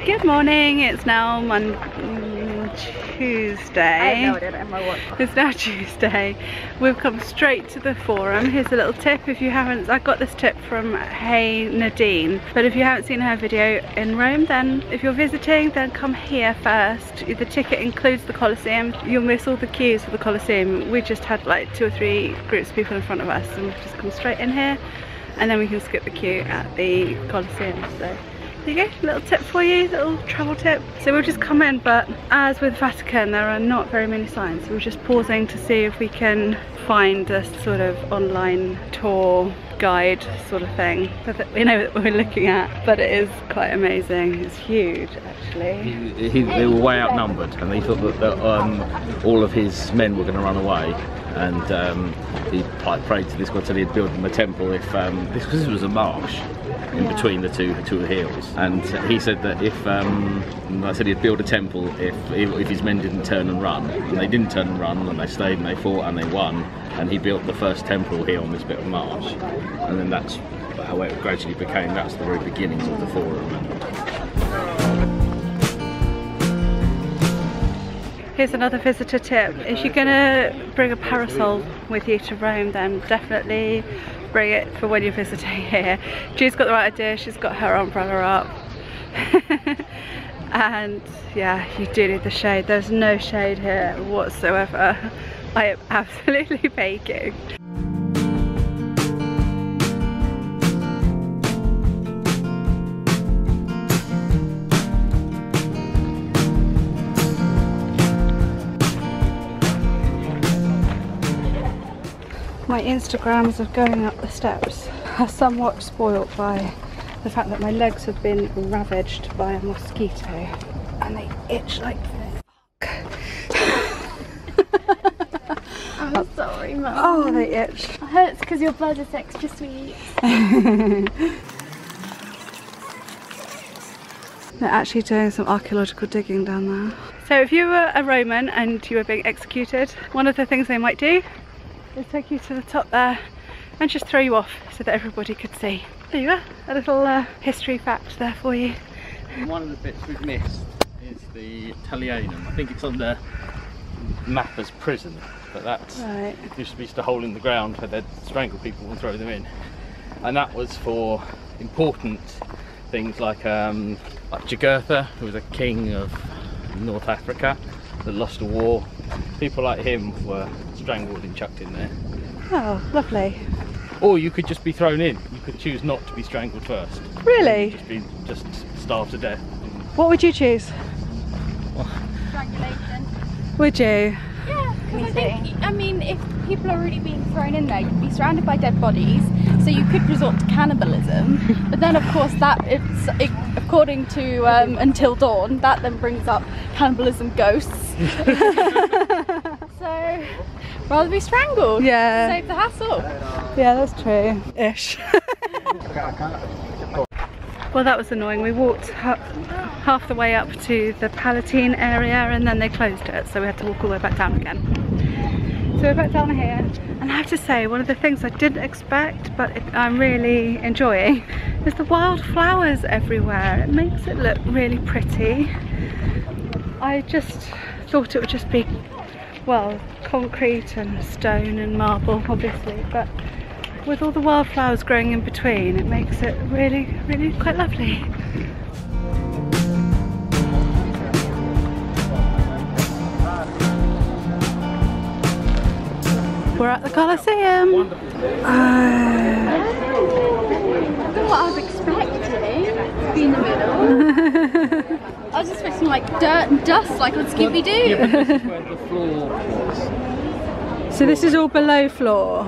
Good morning, it's now Tuesday. No, I didn't have my watch. It's now Tuesday. We've come straight to the Forum. Here's a little tip if you haven't, I got this tip from Hey Nadine, but if you haven't seen her video in Rome, then if you're visiting, then come here first. The ticket includes the Colosseum. You'll miss all the queues for the Colosseum. We just had like 2 or 3 groups of people in front of us, and we've just come straight in here, and then we can skip the queue at the Colosseum. So there you go, little tip for you, little travel tip. So we've just come in, but as with Vatican, there are not very many signs. So we're just pausing to see if we can find a sort of online tour guide sort of thing so that we know what we're looking at. But it is quite amazing. It's huge, actually. They were way outnumbered, and they thought that all of his men were going to run away. And he prayed to this god, said he'd build them a temple if this was a marsh in between the two hills, and he said that if I said he'd build a temple if his men didn't turn and run, and they didn't turn and run, and they stayed and they fought and they won, and he built the first temple here on this bit of marsh, and then that's how it gradually became. That's the very beginnings of the Forum. Here's another visitor tip. If you're gonna bring a parasol with you to Rome, then definitely bring it for when you're visiting here. Jude's got the right idea, she's got her umbrella up. And yeah, you do need the shade. There's no shade here whatsoever. I am absolutely baking. My Instagrams of going up the steps are somewhat spoilt by the fact that my legs have been ravaged by a mosquito and they itch like fuck. I'm sorry, Mum. Oh, they itch. It hurts because your blood is extra sweet. They're actually doing some archaeological digging down there. So if you were a Roman and you were being executed, one of the things they might do is take you to the top there and just throw you off so that everybody could see. There you are, a little history fact there for you. One of the bits we've missed is the Italianum. I think it's on the map as prison, but that Right. used to be just a hole in the ground where they'd strangle people and throw them in, and that was for important things like Jugurtha, who was a king of North Africa that lost a war. People like him were strangled and chucked in there. Oh, lovely. Or you could just be thrown in. You could choose not to be strangled first. Really? Just starve to death. What would you choose? Strangulation. Would you? Yeah, because I mean, if people are already being thrown in there, you'd be surrounded by dead bodies, so you could resort to cannibalism. But then, of course, according to Until Dawn, that then brings up cannibalism ghosts. So, rather be strangled. Yeah. Save the hassle. Yeah, that's true. Ish. Well, that was annoying. We walked half the way up to the Palatine area and then they closed it, so we had to walk all the way back down again. So we're back down here, and I have to say, one of the things I didn't expect, but I'm really enjoying, is the wildflowers everywhere. It makes it look really pretty. I just thought it would just be, well, concrete and stone and marble, obviously, but with all the wildflowers growing in between, it makes it really, really quite lovely. We're at the Colosseum. What I was expecting to be in the middle. I was expecting like dirt and dust, like on Scooby-Doo. Yeah, but this is where the floor was. So this is all below floor.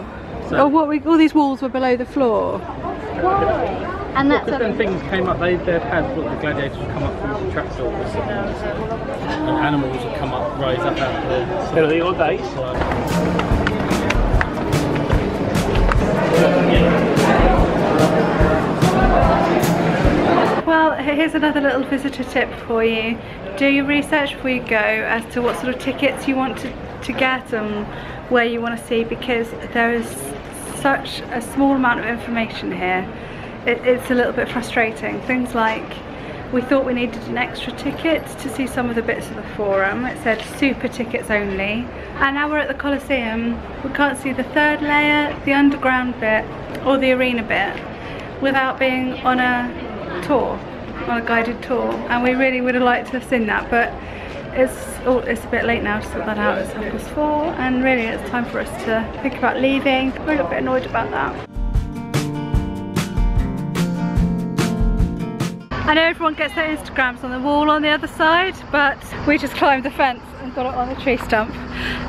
So, all these walls were below the floor. And that's because when things came up, they'd had the gladiators would come up through the trapdoors, and animals would come up, rise up out of there. So the old days. Well, here's another little visitor tip for you. Do your research before you go as to what sort of tickets you want to get and where you want to see, because there is such a small amount of information here. It's a little bit frustrating. Things like we thought we needed an extra ticket to see some of the bits of the Forum. It said super tickets only. And now we're at the Colosseum. We can't see the third layer, the underground bit, or the arena bit without being on a tour, on a guided tour. And we really would have liked to have seen that, but it's a bit late now to sort that out. It's 4:30, and really it's time for us to think about leaving. We're a little bit annoyed about that. I know everyone gets their Instagrams on the wall on the other side, but we just climbed the fence and got it on the tree stump.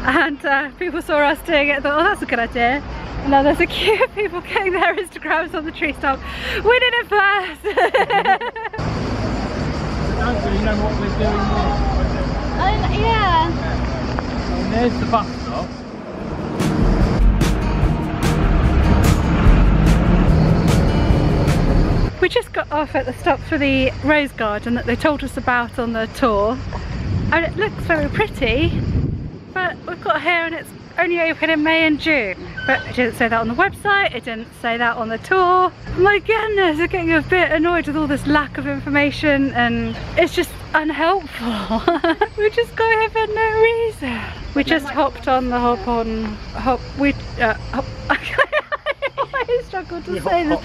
And people saw us doing it and thought, oh, that's a good idea. And now there's a queue of people getting their Instagrams on the tree stump. We did it first! You know what we're doing here? Yeah. And there's the bus stop. We just got off at the stop for the rose garden that they told us about on the tour. And it looks very pretty, but we've got here and it's only open in May and June. But it didn't say that on the website, it didn't say that on the tour. My goodness, we're getting a bit annoyed with all this lack of information, and it's just unhelpful. We just got here for no reason. We just hopped on the I struggled to say this.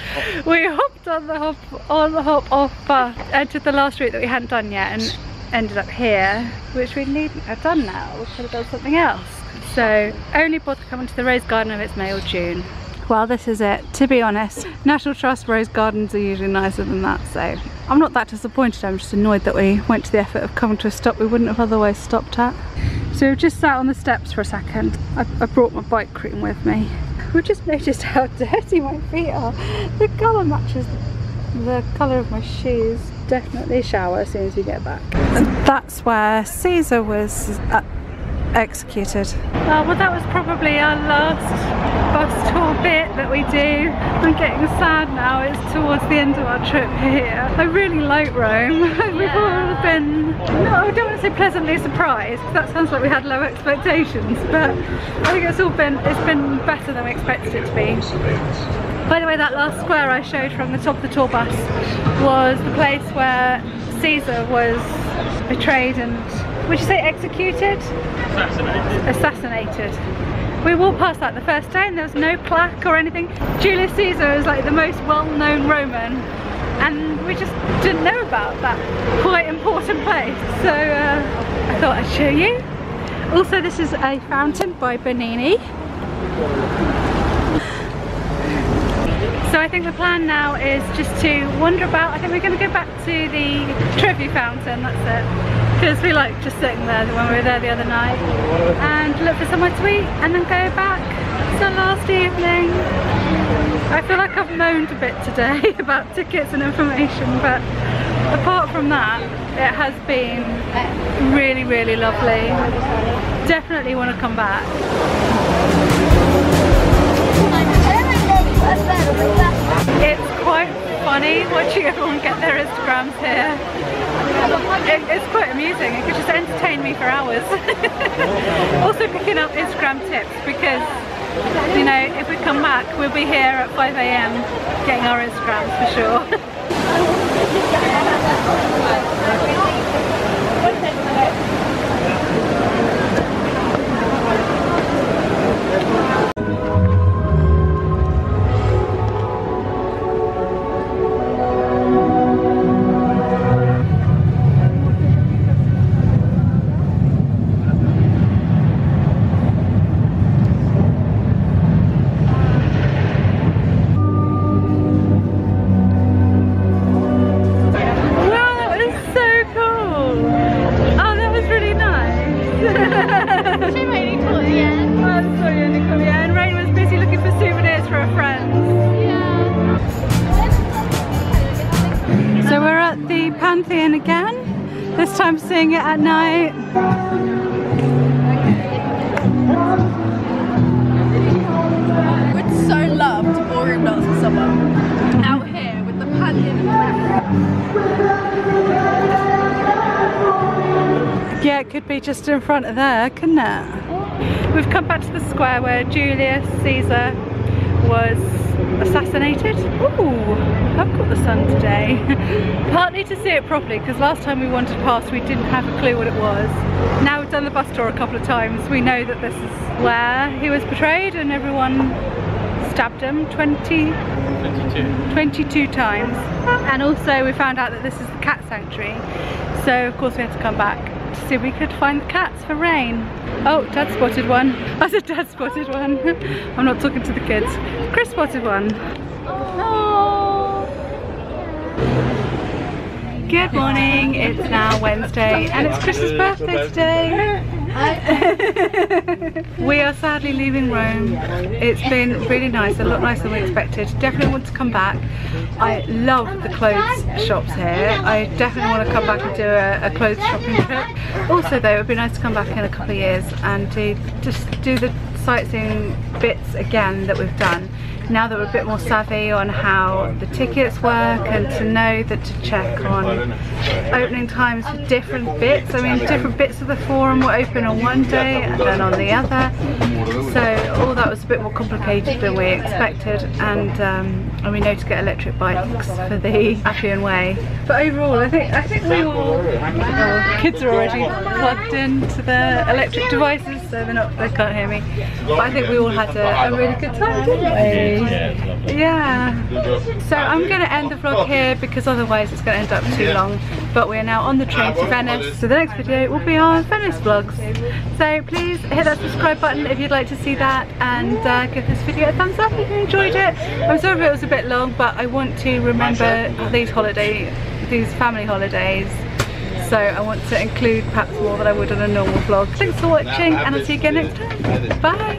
We hopped on the hop off bus, entered the last route that we hadn't done yet, and ended up here, which we needn't have done now. We could have done something else. So only bother coming to the rose garden if it's May or June. Well, this is it, to be honest. National Trust rose gardens are usually nicer than that, so I'm not that disappointed. I'm just annoyed that we went to the effort of coming to a stop we wouldn't have otherwise stopped at. So we've just sat on the steps for a second. I brought my bike cream with me. We just noticed how dirty my feet are. The colour matches the colour of my shoes. Definitely shower as soon as we get back. And that's where Caesar was executed. Well, that was probably our last bus tour bit that we do. I'm getting sad now, it's towards the end of our trip here. I really like Rome. We've all been, no, I don't want to say pleasantly surprised, because that sounds like we had low expectations, but I think it's been better than we expected it to be. By the way, that last square I showed from the top of the tour bus was the place where Caesar was betrayed and, would you say executed? Assassinated. We walked past that the first day and there was no plaque or anything. Julius Caesar is like the most well-known Roman, and we just didn't know about that quite important place. So I thought I'd show you. Also, this is a fountain by Bernini. So I think the plan now is just to wander about. I think we're going to go back to the Trevi fountain, that's it. Because we like just sitting there when we were there the other night, and look for somewhere to eat and then go back. It's our last evening. I feel like I've moaned a bit today about tickets and information, but apart from that, it has been really, really lovely. Definitely want to come back. It's quite funny watching everyone get their Instagrams here. It's quite amusing. It could just entertain me for hours. Also picking up Instagram tips, because you know, if we come back we'll be here at 5 AM getting our Instagrams for sure. Again, this time seeing it at night. Would so love to ballroom dance with someone out here with the Pantheon. Yeah, it could be just in front of there, couldn't it? We've come back to the square where Julius Caesar was assassinated. Ooh, I've got the sun today. Partly to see it properly, because last time we wandered past we didn't have a clue what it was. Now we've done the bus tour a couple of times, we know that this is where he was portrayed, and everyone stabbed him 22 times. And also we found out that this is the cat sanctuary, so of course we had to come back to see if we could find the cats for rain. Oh, Dad spotted one. I said Dad spotted one. I'm not talking to the kids. Chris spotted one. Oh. Good morning, it's now Wednesday and it's Chris's birthday today. We are sadly leaving Rome. It's been really nice, a lot nicer than we expected. Definitely want to come back. I love the clothes shops here. I definitely want to come back and do a clothes shopping trip. Also though, it would be nice to come back in a couple of years and to just do the sightseeing bits again that we've done. Now that we're a bit more savvy on how the tickets work, and to know that to check on opening times for different bits. I mean, different bits of the Forum were open on one day and then on the other. So all that was a bit more complicated than we expected, and we know to get electric bikes for the Appian Way. But overall, I think we all, well, kids are already plugged into the electric devices, so they can't hear me. But I think we all had a really good time, didn't we? Yeah. So I'm going to end the vlog here because otherwise it's going to end up too long. But we're now on the train to Venice, so the next video will be our Venice vlogs. So please hit that subscribe button if you'd like to see that, and give this video a thumbs up if you enjoyed it. I'm sorry if it was a bit long, but I want to remember these family holidays. So I want to include perhaps more than I would on a normal vlog. Thanks for watching, and I'll see you again next time. Bye!